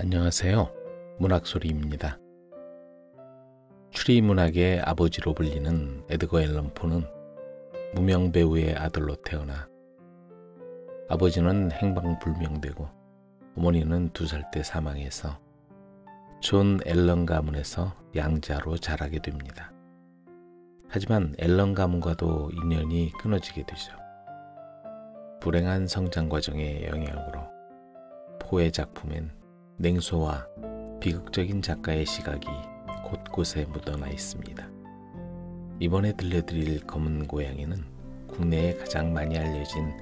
안녕하세요. 문학소리입니다. 추리문학의 아버지로 불리는 에드거 앨런 포는 무명 배우의 아들로 태어나 아버지는 행방불명되고 어머니는 2살 때 사망해서 존 앨런 가문에서 양자로 자라게 됩니다. 하지만 앨런 가문과도 인연이 끊어지게 되죠. 불행한 성장 과정의 영향으로 포의 작품엔 냉소와 비극적인 작가의 시각이 곳곳에 묻어나 있습니다. 이번에 들려드릴 검은 고양이는 국내에 가장 많이 알려진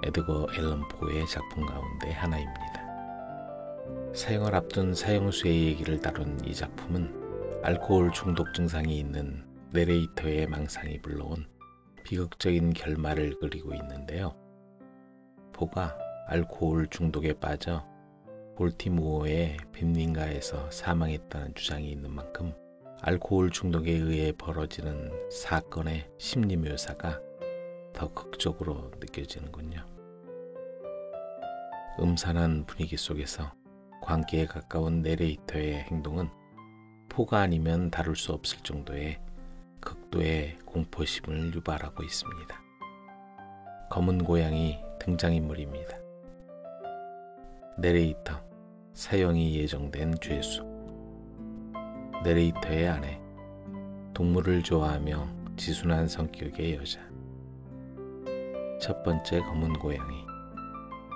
에드거 앨런 포의 작품 가운데 하나입니다. 사형을 앞둔 사형수의 얘기를 다룬 이 작품은 알코올 중독 증상이 있는 내레이터의 망상이 불러온 비극적인 결말을 그리고 있는데요. 포가 알코올 중독에 빠져 볼티모어의 빈민가에서 사망했다는 주장이 있는 만큼 알코올 중독에 의해 벌어지는 사건의 심리 묘사가 더 극적으로 느껴지는군요. 음산한 분위기 속에서 광기에 가까운 내레이터의 행동은 포가 아니면 다룰 수 없을 정도의 극도의 공포심을 유발하고 있습니다. 검은 고양이 등장인물입니다. 내레이터, 사형이 예정된 죄수. 내레이터의 아내, 동물을 좋아하며 지순한 성격의 여자. 첫 번째 검은 고양이,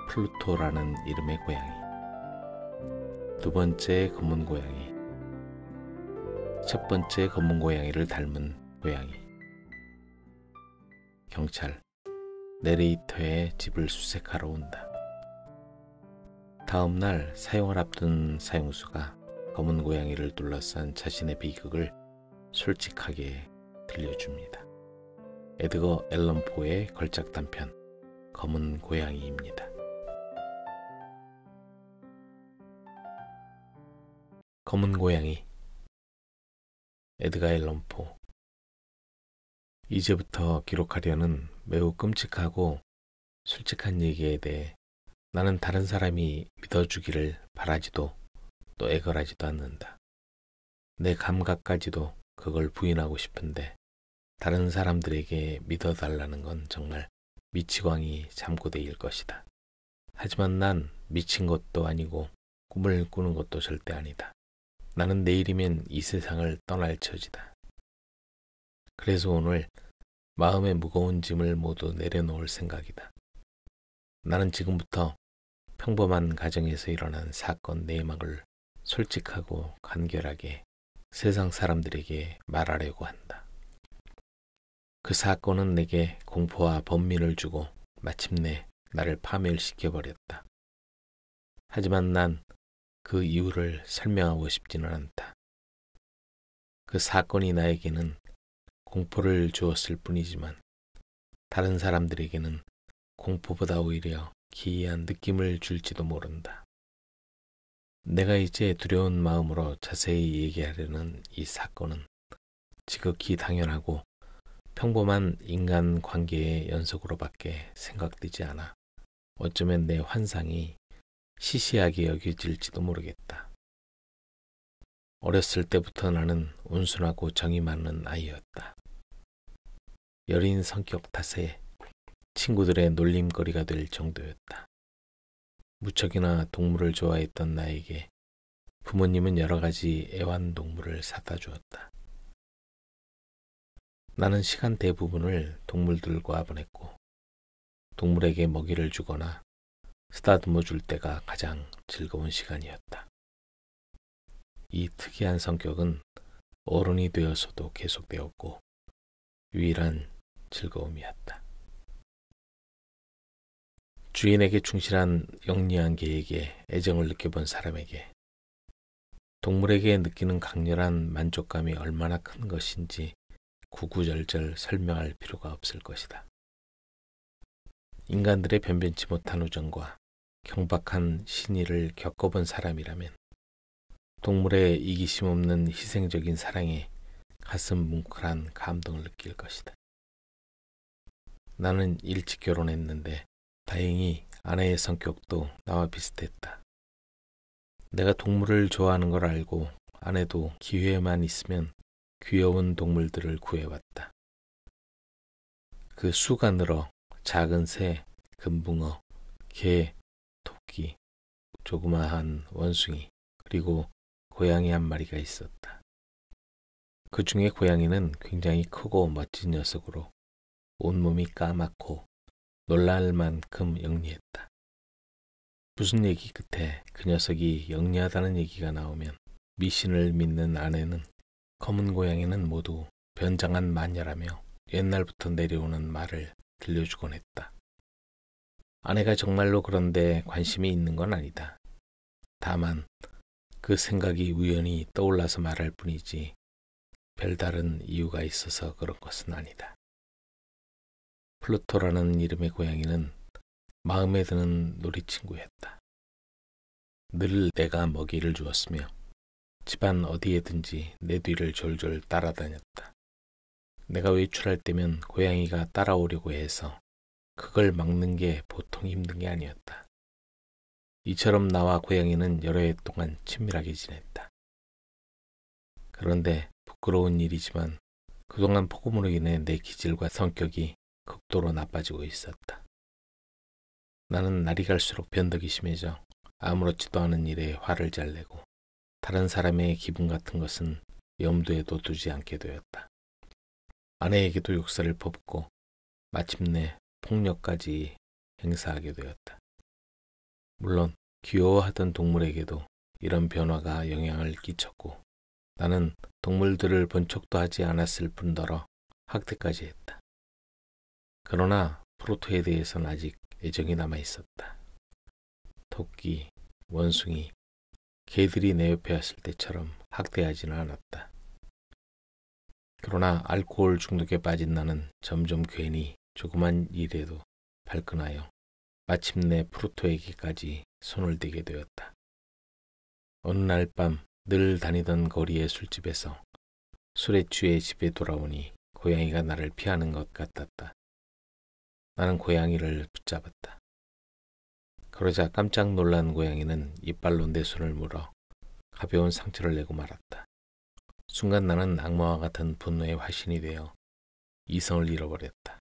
플루토라는 이름의 고양이. 두 번째 검은 고양이, 첫 번째 검은 고양이를 닮은 고양이. 경찰, 내레이터의 집을 수색하러 온다. 다음 날 사형을 앞둔 사형수가 검은 고양이를 둘러싼 자신의 비극을 솔직하게 들려줍니다. 에드거 앨런 포의 걸작 단편 검은 고양이입니다. 검은 고양이, 에드거 앨런 포. 이제부터 기록하려는 매우 끔찍하고 솔직한 얘기에 대해 나는 다른 사람이 믿어주기를 바라지도 또 애걸하지도 않는다. 내 감각까지도 그걸 부인하고 싶은데 다른 사람들에게 믿어달라는 건 정말 미치광이 잠꼬대일 것이다. 하지만 난 미친 것도 아니고 꿈을 꾸는 것도 절대 아니다. 나는 내일이면 이 세상을 떠날 처지다. 그래서 오늘 마음의 무거운 짐을 모두 내려놓을 생각이다. 나는 지금부터 평범한 가정에서 일어난 사건 내막을 솔직하고 간결하게 세상 사람들에게 말하려고 한다. 그 사건은 내게 공포와 번민을 주고 마침내 나를 파멸시켜버렸다. 하지만 난 그 이유를 설명하고 싶지는 않다. 그 사건이 나에게는 공포를 주었을 뿐이지만 다른 사람들에게는 공포보다 오히려 기이한 느낌을 줄지도 모른다. 내가 이제 두려운 마음으로 자세히 얘기하려는 이 사건은 지극히 당연하고 평범한 인간 관계의 연속으로밖에 생각되지 않아 어쩌면 내 환상이 시시하게 여겨질지도 모르겠다. 어렸을 때부터 나는 온순하고 정이 많은 아이였다. 여린 성격 탓에 친구들의 놀림거리가 될 정도였다. 무척이나 동물을 좋아했던 나에게 부모님은 여러 가지 애완동물을 사다 주었다. 나는 시간 대부분을 동물들과 보냈고 동물에게 먹이를 주거나 쓰다듬어 줄 때가 가장 즐거운 시간이었다. 이 특이한 성격은 어른이 되어서도 계속되었고 유일한 즐거움이었다. 주인에게 충실한 영리한 개에게 애정을 느껴본 사람에게 동물에게 느끼는 강렬한 만족감이 얼마나 큰 것인지 구구절절 설명할 필요가 없을 것이다. 인간들의 변변치 못한 우정과 경박한 신의를 겪어본 사람이라면 동물의 이기심 없는 희생적인 사랑에 가슴 뭉클한 감동을 느낄 것이다. 나는 일찍 결혼했는데 다행히 아내의 성격도 나와 비슷했다. 내가 동물을 좋아하는 걸 알고 아내도 기회만 있으면 귀여운 동물들을 구해왔다. 그 수가 늘어 작은 새, 금붕어, 개, 토끼, 조그마한 원숭이, 그리고 고양이 한 마리가 있었다. 그 중에 고양이는 굉장히 크고 멋진 녀석으로 온몸이 까맣고 놀랄 만큼 영리했다. 무슨 얘기 끝에 그 녀석이 영리하다는 얘기가 나오면 미신을 믿는 아내는 검은 고양이는 모두 변장한 마녀라며 옛날부터 내려오는 말을 들려주곤 했다. 아내가 정말로 그런데 관심이 있는 건 아니다. 다만 그 생각이 우연히 떠올라서 말할 뿐이지 별다른 이유가 있어서 그런 것은 아니다. 플루토라는 이름의 고양이는 마음에 드는 놀이친구였다. 늘 내가 먹이를 주었으며 집안 어디에든지 내 뒤를 졸졸 따라다녔다. 내가 외출할 때면 고양이가 따라오려고 해서 그걸 막는 게 보통 힘든 게 아니었다. 이처럼 나와 고양이는 여러 해 동안 친밀하게 지냈다. 그런데 부끄러운 일이지만 그동안 폭음으로 인해 내 기질과 성격이 극도로 나빠지고 있었다. 나는 날이 갈수록 변덕이 심해져 아무렇지도 않은 일에 화를 잘 내고 다른 사람의 기분 같은 것은 염두에도 두지 않게 되었다. 아내에게도 욕설을 퍼붓고 마침내 폭력까지 행사하게 되었다. 물론 귀여워하던 동물에게도 이런 변화가 영향을 끼쳤고 나는 동물들을 본 척도 하지 않았을 뿐더러 학대까지 했다. 그러나 프로토에 대해서는 아직 애정이 남아 있었다. 토끼, 원숭이, 개들이 내 옆에 왔을 때처럼 학대하지는 않았다. 그러나 알코올 중독에 빠진 나는 점점 괜히 조그만 일에도 발끈하여 마침내 프로토에게까지 손을 대게 되었다. 어느 날 밤 늘 다니던 거리의 술집에서 술에 취해 집에 돌아오니 고양이가 나를 피하는 것 같았다. 나는 고양이를 붙잡았다. 그러자 깜짝 놀란 고양이는 이빨로 내 손을 물어 가벼운 상처를 내고 말았다. 순간 나는 악마와 같은 분노의 화신이 되어 이성을 잃어버렸다.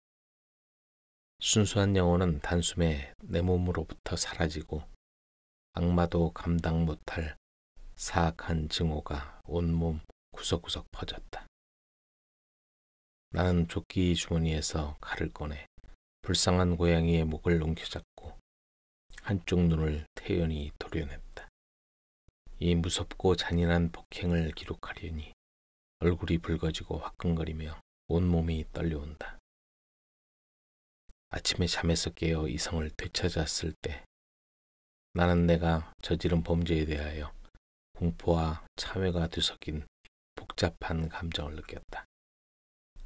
순수한 영혼은 단숨에 내 몸으로부터 사라지고 악마도 감당 못할 사악한 증오가 온몸 구석구석 퍼졌다. 나는 조끼 주머니에서 칼을 꺼내 불쌍한 고양이의 목을 움켜잡고 한쪽 눈을 태연히 도려냈다. 이 무섭고 잔인한 폭행을 기록하려니 얼굴이 붉어지고 화끈거리며 온몸이 떨려온다. 아침에 잠에서 깨어 이성을 되찾았을 때 나는 내가 저지른 범죄에 대하여 공포와 참회가 뒤섞인 복잡한 감정을 느꼈다.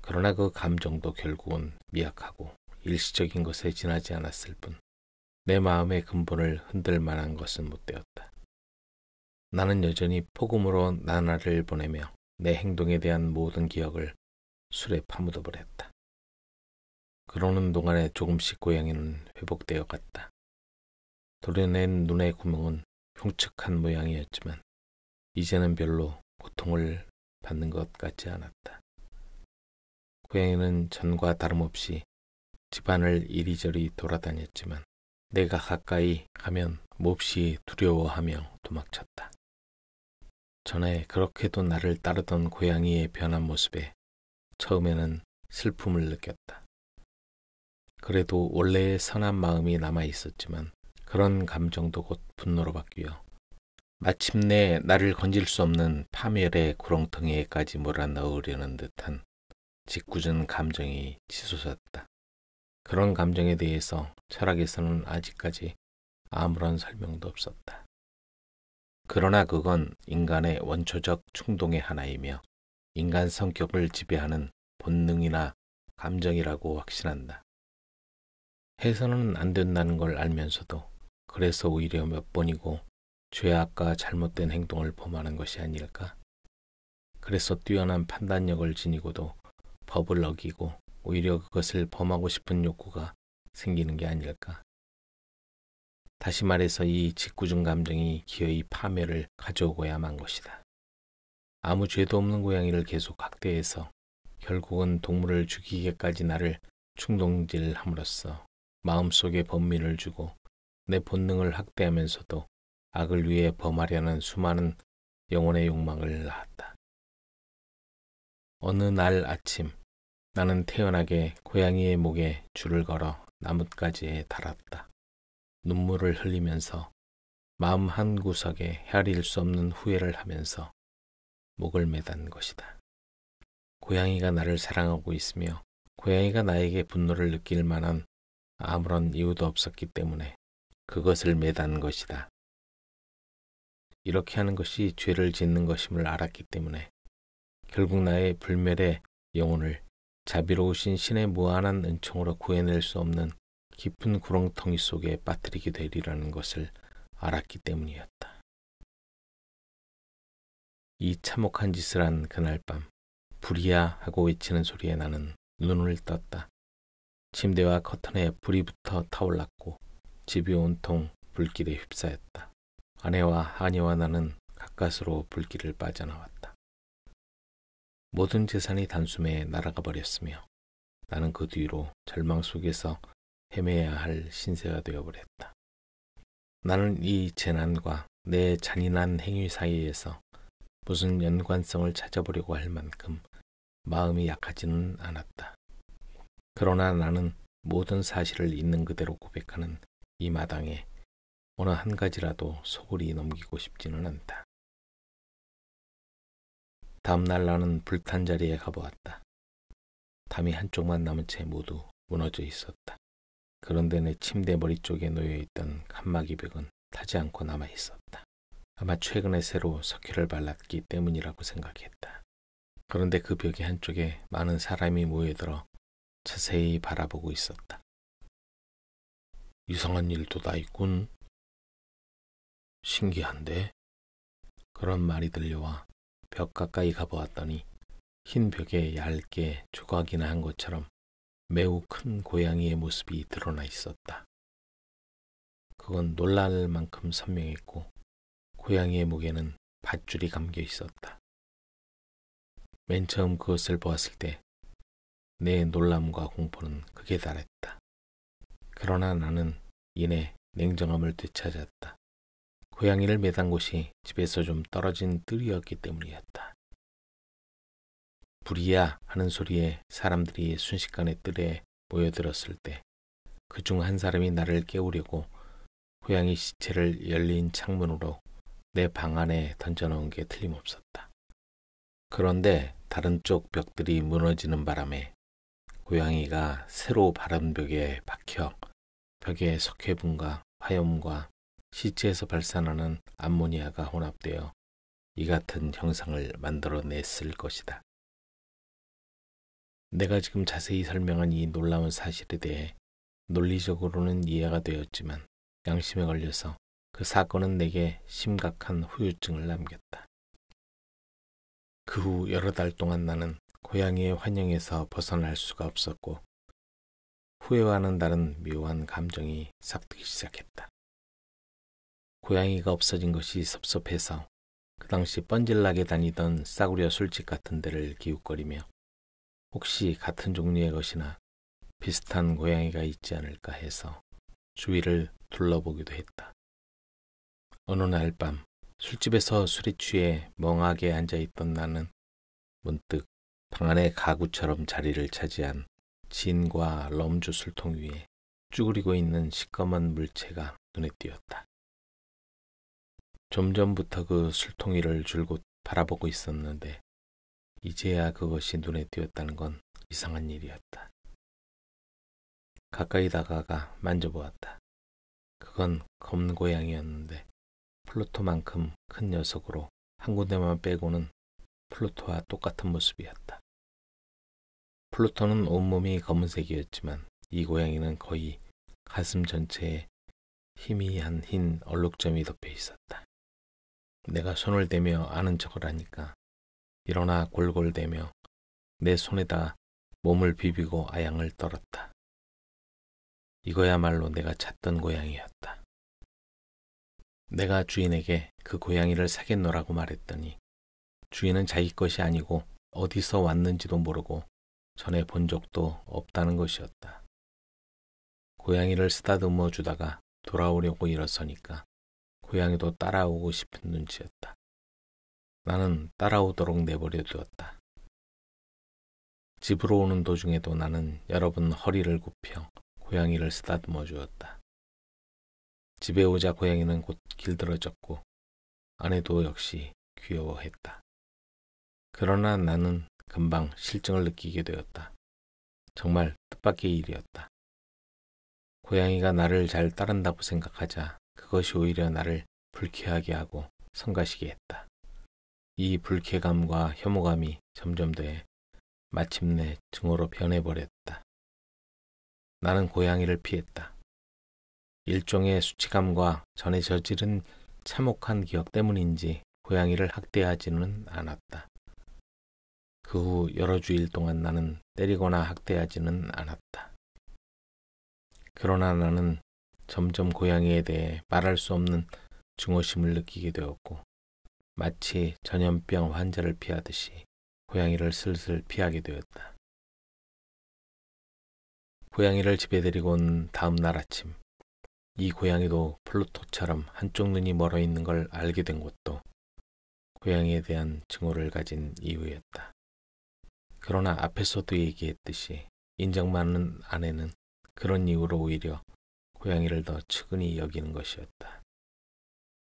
그러나 그 감정도 결국은 미약하고 일시적인 것에 지나지 않았을 뿐 내 마음의 근본을 흔들 만한 것은 못 되었다. 나는 여전히 폭음으로 나날을 보내며 내 행동에 대한 모든 기억을 술에 파묻어 버렸다. 그러는 동안에 조금씩 고양이는 회복되어 갔다. 도려낸 눈의 구멍은 흉측한 모양이었지만 이제는 별로 고통을 받는 것 같지 않았다. 고양이는 전과 다름없이 집안을 이리저리 돌아다녔지만 내가 가까이 가면 몹시 두려워하며 도망쳤다. 전에 그렇게도 나를 따르던 고양이의 변한 모습에 처음에는 슬픔을 느꼈다. 그래도 원래의 선한 마음이 남아 있었지만 그런 감정도 곧 분노로 바뀌어 마침내 나를 건질 수 없는 파멸의 구렁텅이에까지 몰아넣으려는 듯한 짓궂은 감정이 치솟았다. 그런 감정에 대해서 철학에서는 아직까지 아무런 설명도 없었다. 그러나 그건 인간의 원초적 충동의 하나이며 인간 성격을 지배하는 본능이나 감정이라고 확신한다. 해서는 안 된다는 걸 알면서도 그래서 오히려 몇 번이고 죄악과 잘못된 행동을 범하는 것이 아닐까? 그래서 뛰어난 판단력을 지니고도 법을 어기고 오히려 그것을 범하고 싶은 욕구가 생기는 게 아닐까? 다시 말해서 이 짓궂은 감정이 기어이 파멸을 가져오고야만 것이다. 아무 죄도 없는 고양이를 계속 학대해서 결국은 동물을 죽이기까지 나를 충동질함으로써 마음속에 번민을 주고 내 본능을 학대하면서도 악을 위해 범하려는 수많은 영혼의 욕망을 낳았다. 어느 날 아침 나는 태연하게 고양이의 목에 줄을 걸어 나뭇가지에 달았다. 눈물을 흘리면서 마음 한구석에 헤아릴 수 없는 후회를 하면서 목을 매단 것이다. 고양이가 나를 사랑하고 있으며 고양이가 나에게 분노를 느낄 만한 아무런 이유도 없었기 때문에 그것을 매단 것이다. 이렇게 하는 것이 죄를 짓는 것임을 알았기 때문에 결국 나의 불멸의 영혼을 자비로우신 신의 무한한 은총으로 구해낼 수 없는 깊은 구렁텅이 속에 빠뜨리게 되리라는 것을 알았기 때문이었다. 이 참혹한 짓을 한 그날 밤 불이야 하고 외치는 소리에 나는 눈을 떴다. 침대와 커튼에 불이 붙어 타올랐고 집이 온통 불길에 휩싸였다. 아내와 하녀와 나는 가까스로 불길을 빠져나왔다. 모든 재산이 단숨에 날아가 버렸으며 나는 그 뒤로 절망 속에서 헤매야 할 신세가 되어버렸다. 나는 이 재난과 내 잔인한 행위 사이에서 무슨 연관성을 찾아보려고 할 만큼 마음이 약하지는 않았다. 그러나 나는 모든 사실을 있는 그대로 고백하는 이 마당에 어느 한 가지라도 소홀히 넘기고 싶지는 않다. 다음날 나는 불탄 자리에 가보았다. 담이 한쪽만 남은 채 모두 무너져 있었다. 그런데 내 침대 머리 쪽에 놓여있던 칸막이 벽은 타지 않고 남아있었다. 아마 최근에 새로 석회를 발랐기 때문이라고 생각했다. 그런데 그 벽의 한쪽에 많은 사람이 모여들어 자세히 바라보고 있었다. 이상한 일도 다 있군. 신기한데? 그런 말이 들려와 벽 가까이 가보았더니 흰 벽에 얇게 조각이나 한 것처럼 매우 큰 고양이의 모습이 드러나 있었다. 그건 놀랄 만큼 선명했고 고양이의 목에는 밧줄이 감겨 있었다. 맨 처음 그것을 보았을 때 내 놀람과 공포는 극에 달했다. 그러나 나는 이내 냉정함을 되찾았다. 고양이를 매단 곳이 집에서 좀 떨어진 뜰이었기 때문이었다. 불이야 하는 소리에 사람들이 순식간에 뜰에 모여들었을 때 그중 한 사람이 나를 깨우려고 고양이 시체를 열린 창문으로 내 방 안에 던져놓은 게 틀림없었다. 그런데 다른 쪽 벽들이 무너지는 바람에 고양이가 새로 바른 벽에 박혀 벽에 석회분과 화염과 시체에서 발산하는 암모니아가 혼합되어 이 같은 형상을 만들어냈을 것이다. 내가 지금 자세히 설명한 이 놀라운 사실에 대해 논리적으로는 이해가 되었지만 양심에 걸려서 그 사건은 내게 심각한 후유증을 남겼다. 그 후 여러 달 동안 나는 고양이의 환영에서 벗어날 수가 없었고 후회와는 다른 묘한 감정이 싹트기 시작했다. 고양이가 없어진 것이 섭섭해서 그 당시 뻔질나게 다니던 싸구려 술집 같은 데를 기웃거리며 혹시 같은 종류의 것이나 비슷한 고양이가 있지 않을까 해서 주위를 둘러보기도 했다. 어느 날 밤 술집에서 술에 취해 멍하게 앉아있던 나는 문득 방 안의 가구처럼 자리를 차지한 진과 럼주 술통 위에 쭈그리고 있는 시꺼먼 물체가 눈에 띄었다. 좀 전부터 그 술통 위를 줄곧 바라보고 있었는데 이제야 그것이 눈에 띄었다는 건 이상한 일이었다. 가까이 다가가 만져보았다. 그건 검은 고양이였는데 플루토만큼 큰 녀석으로 한 군데만 빼고는 플루토와 똑같은 모습이었다. 플루토는 온몸이 검은색이었지만 이 고양이는 거의 가슴 전체에 희미한 흰 얼룩점이 덮여 있었다. 내가 손을 대며 아는 척을 하니까 일어나 골골대며 내 손에다 몸을 비비고 아양을 떨었다. 이거야말로 내가 찾던 고양이였다. 내가 주인에게 그 고양이를 사겠노라고 말했더니 주인은 자기 것이 아니고 어디서 왔는지도 모르고 전에 본 적도 없다는 것이었다. 고양이를 쓰다듬어 주다가 돌아오려고 일어서니까 고양이도 따라오고 싶은 눈치였다. 나는 따라오도록 내버려 두었다. 집으로 오는 도중에도 나는 여러 번 허리를 굽혀 고양이를 쓰다듬어 주었다. 집에 오자 고양이는 곧 길들어졌고 아내도 역시 귀여워했다. 그러나 나는 금방 실증을 느끼게 되었다. 정말 뜻밖의 일이었다. 고양이가 나를 잘 따른다고 생각하자 그것이 오히려 나를 불쾌하게 하고 성가시게 했다. 이 불쾌감과 혐오감이 점점 더해 마침내 증오로 변해버렸다. 나는 고양이를 피했다. 일종의 수치감과 전에 저지른 참혹한 기억 때문인지 고양이를 학대하지는 않았다. 그 후 여러 주일 동안 나는 때리거나 학대하지는 않았다. 그러나 나는 점점 고양이에 대해 말할 수 없는 증오심을 느끼게 되었고 마치 전염병 환자를 피하듯이 고양이를 슬슬 피하게 되었다. 고양이를 집에 데리고 온 다음 날 아침, 이 고양이도 플루토처럼 한쪽 눈이 멀어 있는 걸 알게 된 것도 고양이에 대한 증오를 가진 이유였다. 그러나 앞에서도 얘기했듯이 인정 많은 아내는 그런 이유로 오히려 고양이를 더 측은히 여기는 것이었다.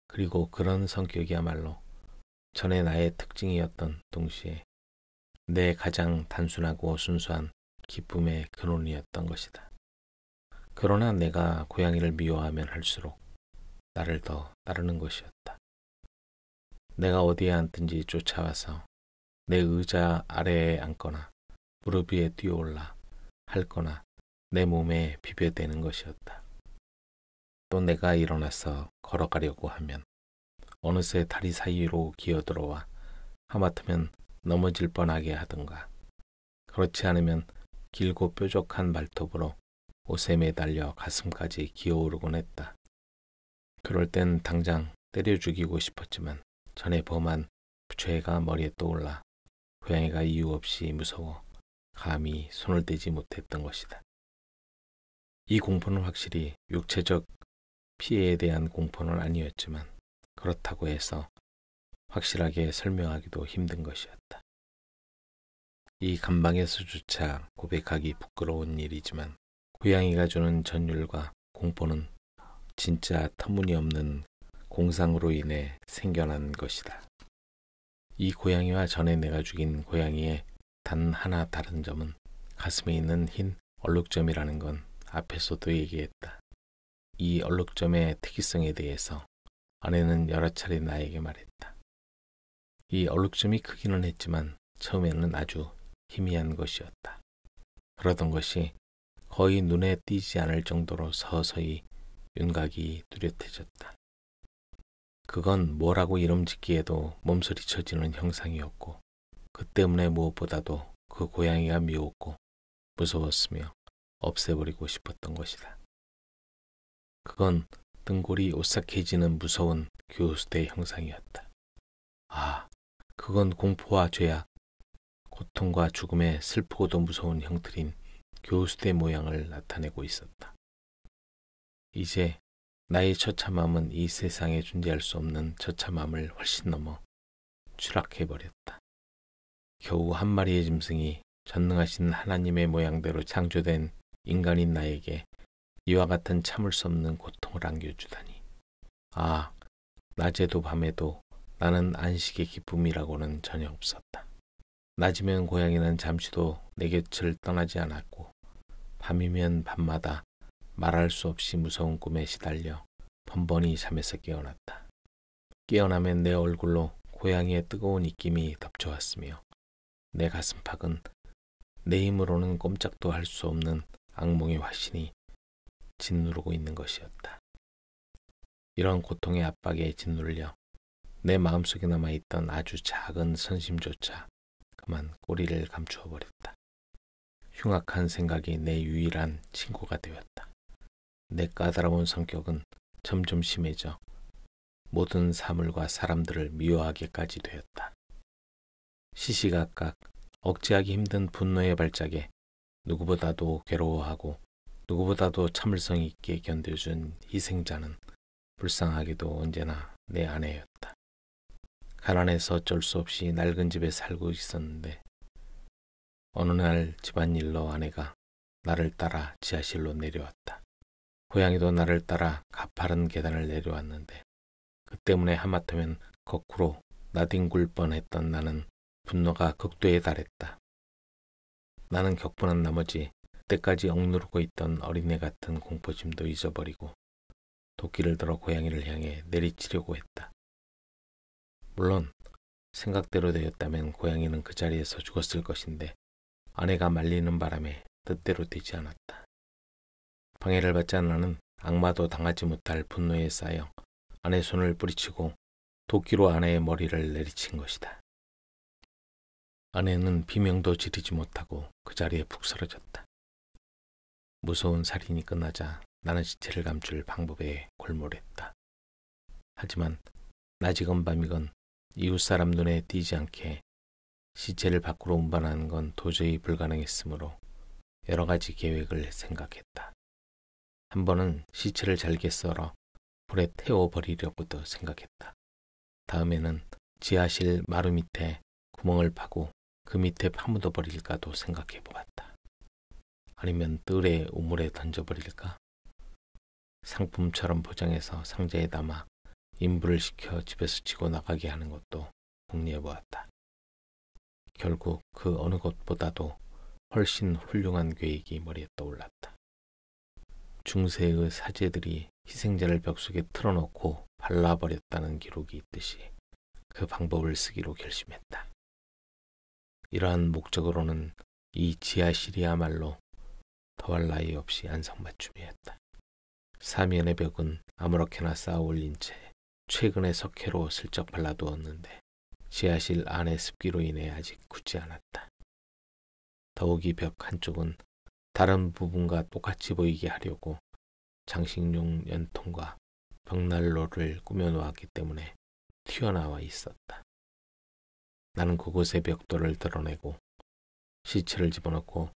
그리고 그런 성격이야말로 전에 나의 특징이었던 동시에 내 가장 단순하고 순수한 기쁨의 근원이었던 것이다. 그러나 내가 고양이를 미워하면 할수록 나를 더 따르는 것이었다. 내가 어디에 앉든지 쫓아와서 내 의자 아래에 앉거나 무릎 위에 뛰어올라 핥거나 내 몸에 비벼대는 것이었다. 또 내가 일어나서 걸어가려고 하면 어느새 다리 사이로 기어들어와 하마터면 넘어질 뻔하게 하던가, 그렇지 않으면 길고 뾰족한 발톱으로 옷에 매달려 가슴까지 기어오르곤 했다. 그럴 땐 당장 때려 죽이고 싶었지만 전에 범한 죄가 머리에 떠올라 고양이가 이유 없이 무서워 감히 손을 대지 못했던 것이다. 이 공포는 확실히 육체적 피해에 대한 공포는 아니었지만 그렇다고 해서 확실하게 설명하기도 힘든 것이었다. 이 감방에서조차 고백하기 부끄러운 일이지만 고양이가 주는 전율과 공포는 진짜 터무니없는 공상으로 인해 생겨난 것이다. 이 고양이와 전에 내가 죽인 고양이의 단 하나 다른 점은 가슴에 있는 흰 얼룩점이라는 건 앞에서도 얘기했다. 이 얼룩점의 특이성에 대해서 아내는 여러 차례 나에게 말했다. 이 얼룩점이 크기는 했지만 처음에는 아주 희미한 것이었다. 그러던 것이 거의 눈에 띄지 않을 정도로 서서히 윤곽이 뚜렷해졌다. 그건 뭐라고 이름 짓기에도 몸소리 쳐지는 형상이었고 그 때문에 무엇보다도 그 고양이가 미웠고 무서웠으며 없애버리고 싶었던 것이다. 그건 등골이 오싹해지는 무서운 교수대 형상이었다. 아, 그건 공포와 죄악, 고통과 죽음의 슬프고도 무서운 형틀인 교수대 모양을 나타내고 있었다. 이제 나의 처참함은 이 세상에 존재할 수 없는 처참함을 훨씬 넘어 추락해버렸다. 겨우 한 마리의 짐승이 전능하신 하나님의 모양대로 창조된 인간인 나에게 이와 같은 참을 수 없는 고통을 안겨주다니. 아, 낮에도 밤에도 나는 안식의 기쁨이라고는 전혀 없었다. 낮이면 고양이는 잠시도 내 곁을 떠나지 않았고 밤이면 밤마다 말할 수 없이 무서운 꿈에 시달려 번번이 잠에서 깨어났다. 깨어나면 내 얼굴로 고양이의 뜨거운 입김이 덮쳐왔으며 내 가슴팍은 내 힘으로는 꼼짝도 할 수 없는 악몽의 화신이 짓누르고 있는 것이었다. 이런 고통의 압박에 짓눌려 내 마음속에 남아있던 아주 작은 선심조차 그만 꼬리를 감추어 버렸다. 흉악한 생각이 내 유일한 친구가 되었다. 내 까다로운 성격은 점점 심해져 모든 사물과 사람들을 미워하게까지 되었다. 시시각각 억제하기 힘든 분노의 발작에 누구보다도 괴로워하고 누구보다도 참을성 있게 견뎌준 희생자는 불쌍하게도 언제나 내 아내였다. 가난해서 어쩔 수 없이 낡은 집에 살고 있었는데 어느 날 집안일로 아내가 나를 따라 지하실로 내려왔다. 고양이도 나를 따라 가파른 계단을 내려왔는데 그 때문에 하마터면 거꾸로 나뒹굴 뻔했던 나는 분노가 극도에 달했다. 나는 격분한 나머지 그때까지 억누르고 있던 어린애 같은 공포심도 잊어버리고 도끼를 들어 고양이를 향해 내리치려고 했다. 물론 생각대로 되었다면 고양이는 그 자리에서 죽었을 것인데 아내가 말리는 바람에 뜻대로 되지 않았다. 방해를 받지 않은 나는 악마도 당하지 못할 분노에 쌓여 아내 손을 뿌리치고 도끼로 아내의 머리를 내리친 것이다. 아내는 비명도 지르지 못하고 그 자리에 푹 쓰러졌다. 무서운 살인이 끝나자 나는 시체를 감출 방법에 골몰했다. 하지만 낮이건 밤이건 이웃 사람 눈에 띄지 않게 시체를 밖으로 운반하는 건 도저히 불가능했으므로 여러 가지 계획을 생각했다. 한 번은 시체를 잘게 썰어 불에 태워버리려고도 생각했다. 다음에는 지하실 마루 밑에 구멍을 파고 그 밑에 파묻어 버릴까도 생각해 보았다. 아니면 뜰에 우물에 던져버릴까? 상품처럼 포장해서 상자에 담아 인부를 시켜 집에서 치고 나가게 하는 것도 궁리해 보았다. 결국 그 어느 것보다도 훨씬 훌륭한 계획이 머리에 떠올랐다. 중세의 사제들이 희생자를 벽 속에 틀어놓고 발라버렸다는 기록이 있듯이 그 방법을 쓰기로 결심했다. 이러한 목적으로는 이 지하실이야말로 더할 나위 없이 안성맞춤이었다. 사면의 벽은 아무렇게나 쌓아 올린 채 최근에 석회로 슬쩍 발라두었는데 지하실 안의 습기로 인해 아직 굳지 않았다. 더욱이 벽 한쪽은 다른 부분과 똑같이 보이게 하려고 장식용 연통과 벽난로를 꾸며놓았기 때문에 튀어나와 있었다. 나는 그곳의 벽돌을 드러내고 시체를 집어넣고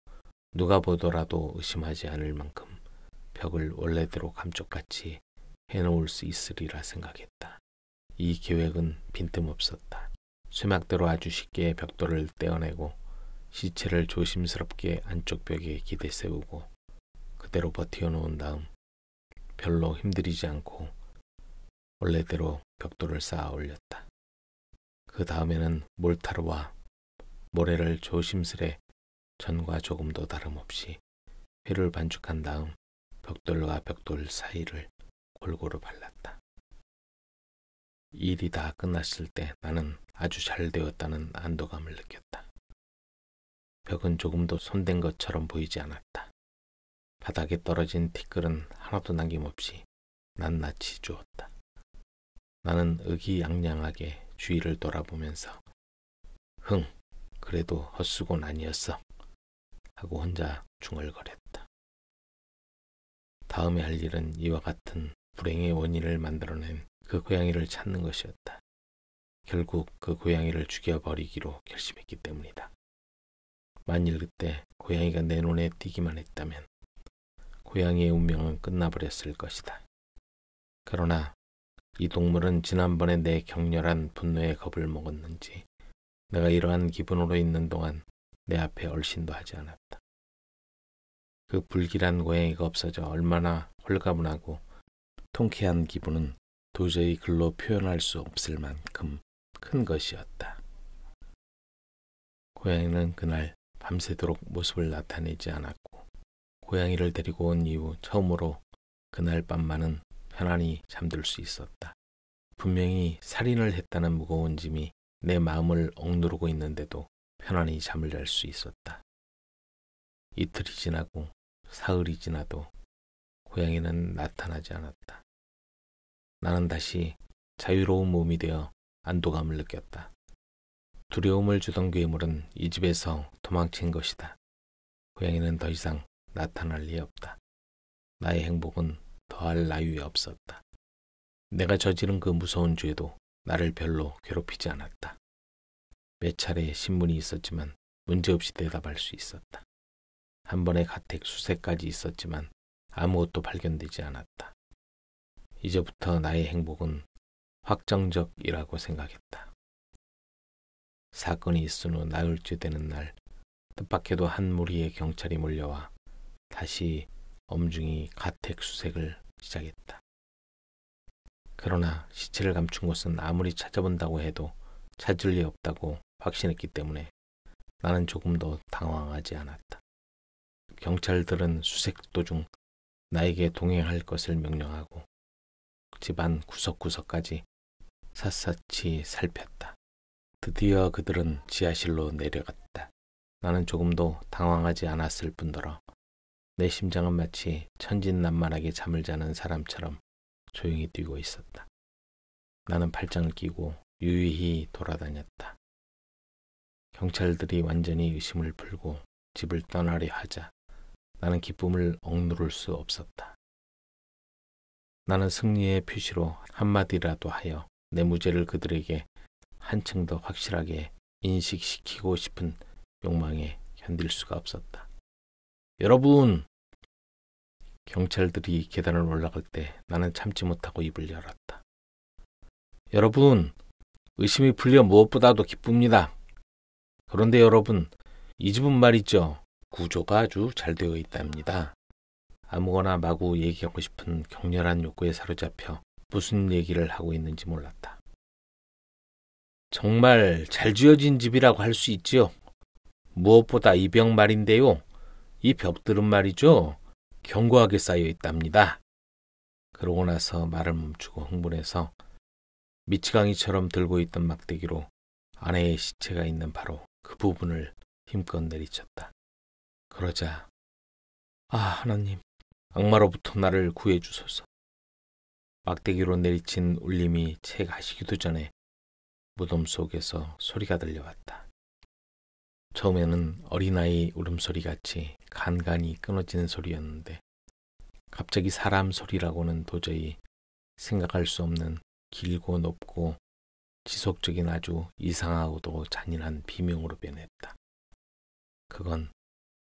누가 보더라도 의심하지 않을 만큼 벽을 원래대로 감쪽같이 해놓을 수 있으리라 생각했다. 이 계획은 빈틈없었다. 쇠막대로 아주 쉽게 벽돌을 떼어내고 시체를 조심스럽게 안쪽 벽에 기대 세우고 그대로 버티어놓은 다음 별로 힘들이지 않고 원래대로 벽돌을 쌓아 올렸다. 그 다음에는 몰타르와 모래를 조심스레 전과 조금도 다름없이 회를 반죽한 다음 벽돌과 벽돌 사이를 골고루 발랐다. 일이 다 끝났을 때 나는 아주 잘 되었다는 안도감을 느꼈다. 벽은 조금도 손댄 것처럼 보이지 않았다. 바닥에 떨어진 티끌은 하나도 남김없이 낱낱이 주었다. 나는 의기양양하게 주위를 돌아보면서 그래도 헛수고는 아니었어 하고 혼자 중얼거렸다. 다음에 할 일은 이와 같은 불행의 원인을 만들어낸 그 고양이를 찾는 것이었다. 결국 그 고양이를 죽여버리기로 결심했기 때문이다. 만일 그때 고양이가 내 눈에 띄기만 했다면 고양이의 운명은 끝나버렸을 것이다. 그러나 이 동물은 지난번에 내 격렬한 분노에 겁을 먹었는지 내가 이러한 기분으로 있는 동안 내 앞에 얼씬도 하지 않았다. 그 불길한 고양이가 없어져 얼마나 홀가분하고 통쾌한 기분은 도저히 글로 표현할 수 없을 만큼 큰 것이었다. 고양이는 그날 밤새도록 모습을 나타내지 않았고 고양이를 데리고 온 이후 처음으로 그날 밤만은 편안히 잠들 수 있었다. 분명히 살인을 했다는 무거운 짐이 내 마음을 억누르고 있는데도 편안히 잠을 잘 수 있었다. 이틀이 지나고 사흘이 지나도 고양이는 나타나지 않았다. 나는 다시 자유로운 몸이 되어 안도감을 느꼈다. 두려움을 주던 괴물은 이 집에서 도망친 것이다. 고양이는 더 이상 나타날 리 없다. 나의 행복은 더할 나위에 없었다. 내가 저지른 그 무서운 죄도 나를 별로 괴롭히지 않았다. 몇 차례 신문이 있었지만 문제없이 대답할 수 있었다. 한 번의 가택 수색까지 있었지만 아무것도 발견되지 않았다. 이제부터 나의 행복은 확정적이라고 생각했다. 사건이 있은 후 나흘째 되는 날, 뜻밖에도 한 무리의 경찰이 몰려와 다시 엄중히 가택 수색을 시작했다. 그러나 시체를 감춘 곳은 아무리 찾아본다고 해도 찾을 리 없다고 확신했기 때문에 나는 조금도 당황하지 않았다. 경찰들은 수색 도중 나에게 동행할 것을 명령하고 집안 구석구석까지 샅샅이 살폈다. 드디어 그들은 지하실로 내려갔다. 나는 조금도 당황하지 않았을 뿐더러 내 심장은 마치 천진난만하게 잠을 자는 사람처럼 조용히 뛰고 있었다. 나는 팔짱을 끼고 유유히 돌아다녔다. 경찰들이 완전히 의심을 풀고 집을 떠나려 하자 나는 기쁨을 억누를 수 없었다. 나는 승리의 표시로 한마디라도 하여 내 무죄를 그들에게 한층 더 확실하게 인식시키고 싶은 욕망에 견딜 수가 없었다. 여러분! 경찰들이 계단을 올라갈 때 나는 참지 못하고 입을 열었다. 여러분! 의심이 풀려 무엇보다도 기쁩니다. 그런데 여러분, 이 집은 말이죠. 구조가 아주 잘 되어 있답니다. 아무거나 마구 얘기하고 싶은 격렬한 욕구에 사로잡혀 무슨 얘기를 하고 있는지 몰랐다. 정말 잘 지어진 집이라고 할 수 있지요. 무엇보다 이 벽 말인데요. 이 벽들은 말이죠. 견고하게 쌓여 있답니다. 그러고 나서 말을 멈추고 흥분해서 미치광이처럼 들고 있던 막대기로 아내의 시체가 있는 바로 그 부분을 힘껏 내리쳤다. 그러자 하나님, 악마로부터 나를 구해주소서. 막대기로 내리친 울림이 채 가시기도 전에 무덤 속에서 소리가 들려왔다. 처음에는 어린아이 울음소리같이 간간히 끊어지는 소리였는데 갑자기 사람 소리라고는 도저히 생각할 수 없는 길고 높고 지속적인 아주 이상하고도 잔인한 비명으로 변했다. 그건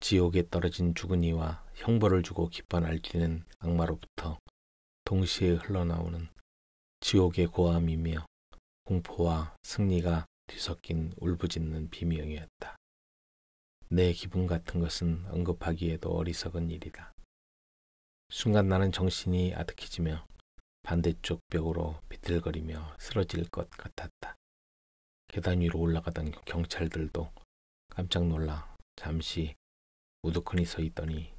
지옥에 떨어진 죽은 이와 형벌을 주고 기뻐 날뛰는 악마로부터 동시에 흘러나오는 지옥의 고함이며 공포와 승리가 뒤섞인 울부짖는 비명이었다. 내 기분 같은 것은 언급하기에도 어리석은 일이다. 순간 나는 정신이 아득해지며 반대쪽 벽으로 비틀거리며 쓰러질 것 같았다. 계단 위로 올라가던 경찰들도 깜짝 놀라 잠시 우두커니 서 있더니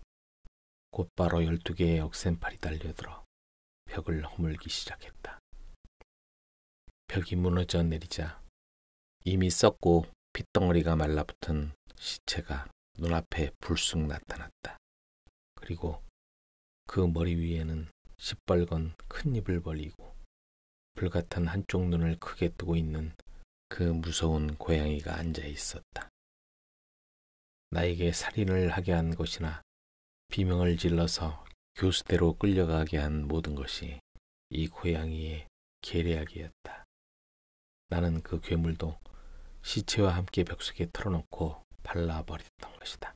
곧바로 12개의 억센팔이 달려들어 벽을 허물기 시작했다. 벽이 무너져 내리자 이미 썩고 핏덩어리가 말라붙은 시체가 눈앞에 불쑥 나타났다. 그리고 그 머리 위에는 시뻘건 큰 입을 벌리고 불같은 한쪽 눈을 크게 뜨고 있는 그 무서운 고양이가 앉아 있었다. 나에게 살인을 하게 한 것이나 비명을 질러서 교수대로 끌려가게 한 모든 것이 이 고양이의 계략이었다. 나는 그 괴물도 시체와 함께 벽 속에 털어놓고 발라버렸던 것이다.